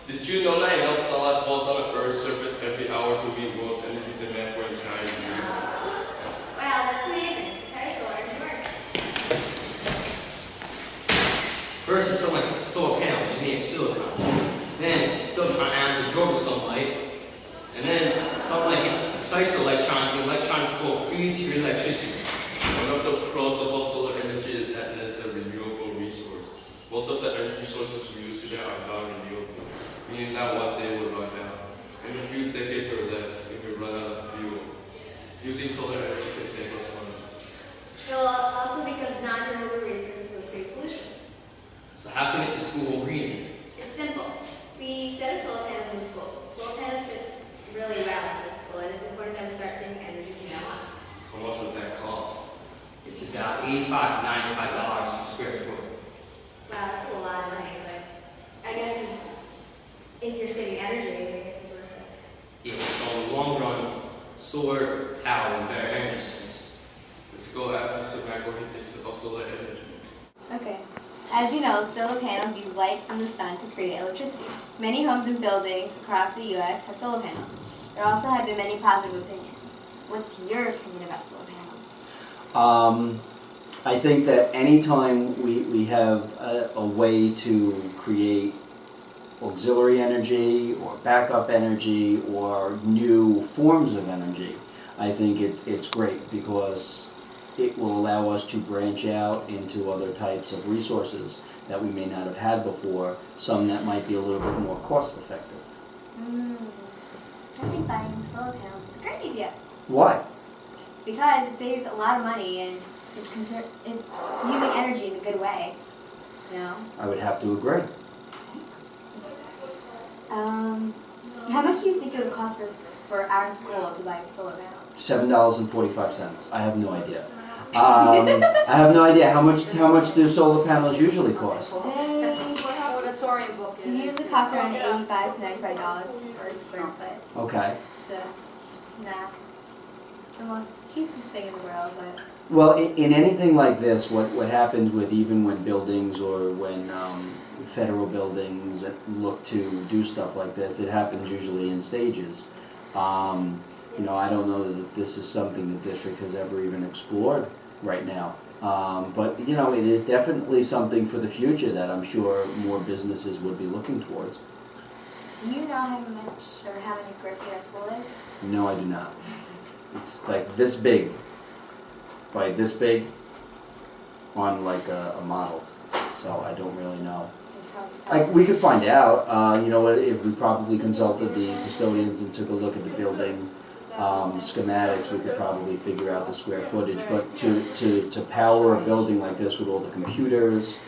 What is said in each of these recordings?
Did you know that enough sunlight falls on the Earth's surface every hour to meet world's energy demand for an entire year? Wow, that's amazing. How does solar energy work? First, it's something like solar panels, you need silicon. Then, silicon atoms absorb the sunlight. And then, sunlight excites the electrons. The electrons flow free to your electricity. One of the pros about solar energy is that it is a renewable resource. Most of the energy sources we use today are non-renewable, meaning that one day will run out. In a few decades or less, if we run out of fuel, using solar energy can save us money. Well, also because non-renewable resources will create pollution. So how can we make the school greener? It's simple. We set up solar panels in the school. Solar panels fit really well in the school, and it's important that we start saving energy from now on. How much would that cost? It's about $85 to $95 per square foot. Wow, that's a lot of money, but I guess if you're saving energy, I guess it's worth it. Yeah, so in the long run, solar power is a better energy source. Let's go ask Mr. Mack what he thinks about solar energy. Okay. As you know, solar panels use light from the sun to create electricity. Many homes and buildings across the U.S. have solar panels. There also have been many positive opinions. What's your opinion about solar panels? I think that anytime we have a way to create auxiliary energy or backup energy or new forms of energy, I think it's great because it will allow us to branch out into other types of resources that we may not have had before, some that might be a little bit more cost effective. I think buying solar panels is a great idea Why? because it saves a lot of money and it's using energy in a good way. You know. I would have to agree. How much do you think it would cost for our school to buy solar panels? $7.45. I have no idea. I have no idea how much do solar panels usually cost. Auditorium book They usually cost around $85 to $95 per square foot. Okay. So it's not the most cheapest thing in the world, but Well, in anything like this, what happens with even when buildings or when federal buildings look to do stuff like this, it happens usually in stages. I don't know that this is something the district has ever even explored right now. But it is definitely something for the future that I'm sure more businesses would be looking towards. do you know how much or how many square feet our school is? No, I do not. It's like this big, like this big, on like a model. So I don't really know. It's hard to tell. We could find out. If we probably consulted the custodians and took a look at the building schematics, we could probably figure out the square footage. But to power a building like this with all the computers,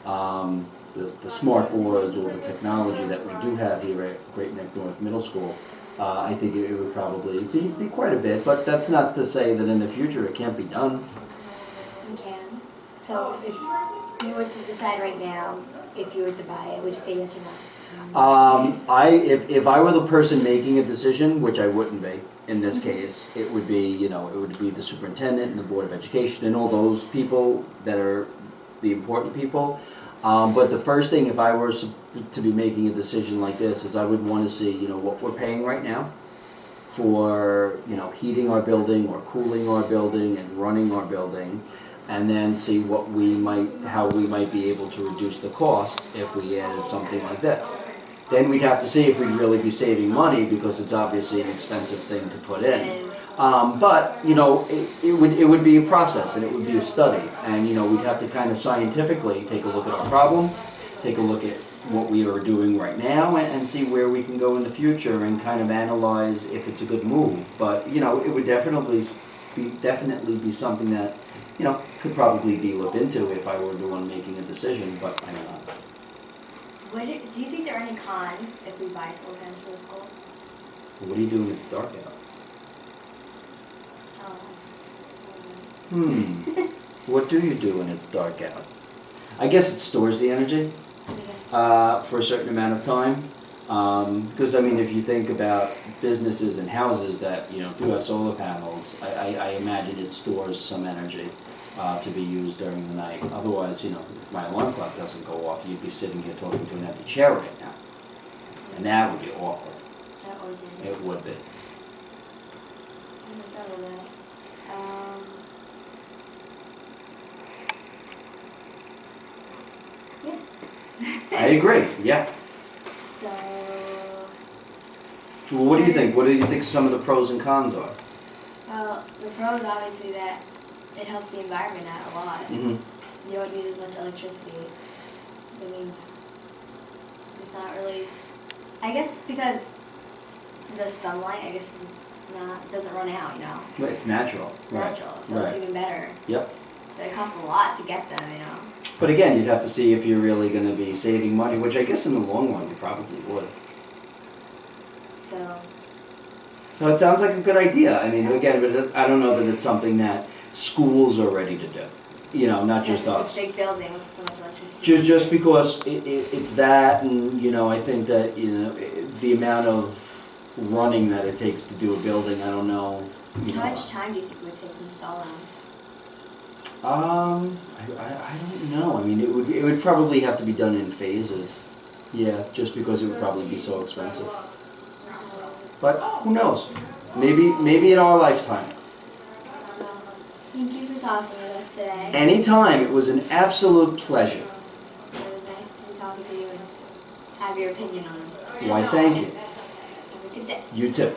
the smart boards, all the technology that we do have here at Great Neck North Middle School, I think it would probably be quite a bit. But that's not to say that in the future it can't be done. You can. So if you were to decide right now, if you were to buy it, would you say yes or no? If I were the person making a decision, which I wouldn't be in this case, it would be the superintendent and the Board of Education and all those people that are the important people. But the first thing, if I were to be making a decision like this, is I would want to see what we're paying right now for heating our building or cooling our building and running our building, and then see how we might be able to reduce the cost if we added something like this. Then we'd have to see if we'd really be saving money because it's obviously an expensive thing to put in. But it would be a process and it would be a study, and we'd have to kind of scientifically take a look at our problem, take a look at what we are doing right now, and see where we can go in the future and kind of analyze if it's a good move. But it would definitely be something that could probably be looked into if I were the one making a decision, but I don't know. Do you think there are any cons if we buy solar panels for the school? What are you doing if it's dark out? Oh. What do you do when it's dark out? I guess it stores the energy for a certain amount of time. Because if you think about businesses and houses that do have solar panels, I imagine it stores some energy to be used during the night. Otherwise, if my alarm clock doesn't go off, you'd be sitting here talking to an empty chair right now. And that would be awkward. That would be. It would be. I haven't thought of that. I agree, yeah. So, Well, what do you think? What do you think some of the pros and cons are? well, the pros obviously that it helps the environment out a lot. Mm-hmm. You don't use as much electricity. I mean, it's not really. I guess because the sunlight, I guess, is not doesn't run out. You know, Right, it's natural. it's Right. natural, so Right. it's even better. Yep. But it costs a lot to get them. You know. But again, you'd have to see if you're really going to be saving money, which I guess in the long run you probably would. So. So it sounds like a good idea. I mean, again, but I don't know that it's something that schools are ready to do. You know, not just It's us. a big building with so much electricity. Just because it's that, and you know, I think that the amount of running that it takes to do a building, I don't know. How much time do you think it would take to install them? I don't know. I mean, it would probably have to be done in phases. Yeah, just because it would probably be so expensive. But who knows? Maybe in our lifetime. Thank you for talking with us today. Anytime. It was an absolute pleasure. It was nice to be talking to you and have your opinion on it. Why, thank you. Have a good day. You too.